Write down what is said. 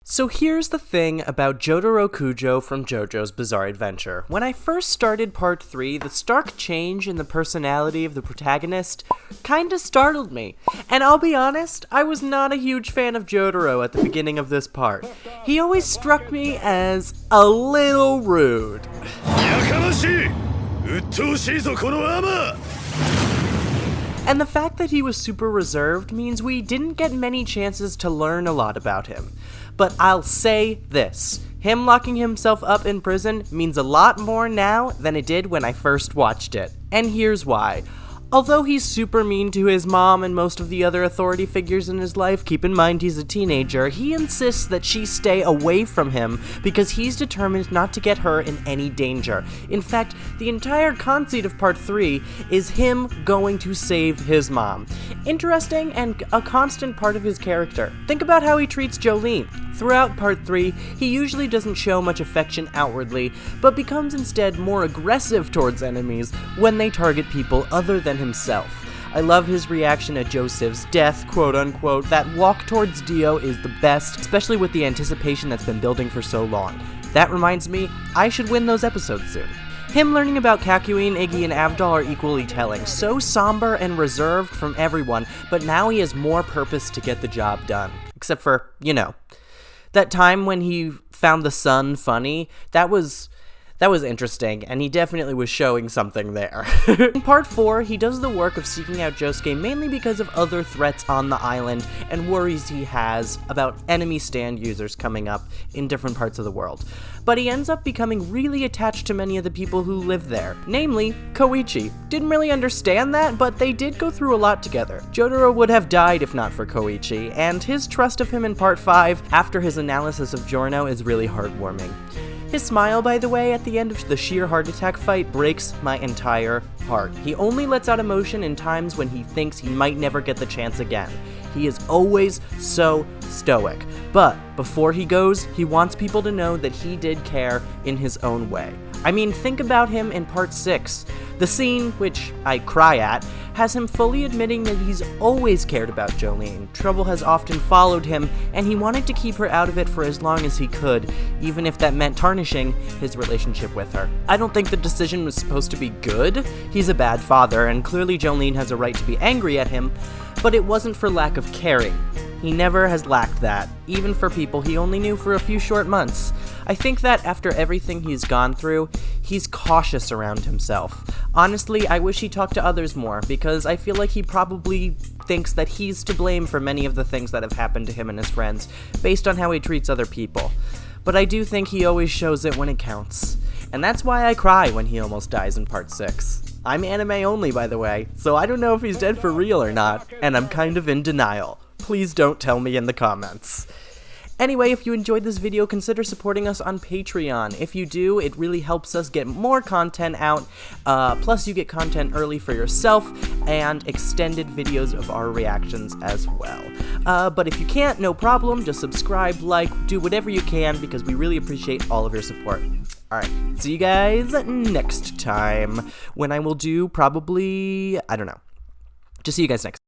So here's the thing about Jotaro Kujo from JoJo's Bizarre Adventure. When I first started part 3, the stark change in the personality of the protagonist kinda startled me. And I'll be honest, I was not a huge fan of Jotaro at the beginning of this part. He always struck me as a little rude. And the fact that he was super reserved means we didn't get many chances to learn a lot about him. But I'll say this, him locking himself up in prison means a lot more now than it did when I first watched it. And here's why. Although he's super mean to his mom and most of the other authority figures in his life, keep in mind he's a teenager, he insists that she stay away from him because he's determined not to get her in any danger. In fact, the entire conceit of part 3 is him going to save his mom. Interesting and a constant part of his character. Think about how he treats Jolene. Throughout part 3, he usually doesn't show much affection outwardly, but becomes instead more aggressive towards enemies when they target people other than himself. I love his reaction at Joseph's death, quote unquote. That walk towards Dio is the best, especially with the anticipation that's been building for so long. That reminds me, I should win those episodes soon. Him learning about Kakyoin, Iggy, and Avdol are equally telling. So somber and reserved from everyone, but now he has more purpose to get the job done. Except for, that time when he found the sun funny, that was interesting, and he definitely was showing something there. In part 4, he does the work of seeking out Josuke mainly because of other threats on the island and worries he has about enemy stand users coming up in different parts of the world. But he ends up becoming really attached to many of the people who live there, namely Koichi. Didn't really understand that, but they did go through a lot together. Jotaro would have died if not for Koichi, and his trust of him in part 5, after his analysis of Giorno, is really heartwarming. His smile, by the way, at the end of the sheer heart attack fight breaks my entire heart. He only lets out emotion in times when he thinks he might never get the chance again. He is always so stoic. But before he goes, he wants people to know that he did care in his own way. I mean, think about him in part 6. The scene, which I cry at, has him fully admitting that he's always cared about Jolene. Trouble has often followed him, and he wanted to keep her out of it for as long as he could, even if that meant tarnishing his relationship with her. I don't think the decision was supposed to be good. He's a bad father, and clearly Jolene has a right to be angry at him, but it wasn't for lack of caring. He never has lacked that, even for people he only knew for a few short months. I think that after everything he's gone through, he's cautious around himself. Honestly, I wish he talked to others more, because I feel like he probably thinks that he's to blame for many of the things that have happened to him and his friends, based on how he treats other people. But I do think he always shows it when it counts. And that's why I cry when he almost dies in part 6. I'm anime only, by the way, so I don't know if he's dead for real or not, and I'm kind of in denial. Please don't tell me in the comments. Anyway, if you enjoyed this video, consider supporting us on Patreon. If you do, it really helps us get more content out, plus you get content early for yourself, and extended videos of our reactions as well. But if you can't, no problem, just subscribe, like, do whatever you can, because we really appreciate all of your support. Alright, see you guys next time, when I will do probably, I don't know. Just see you guys next time.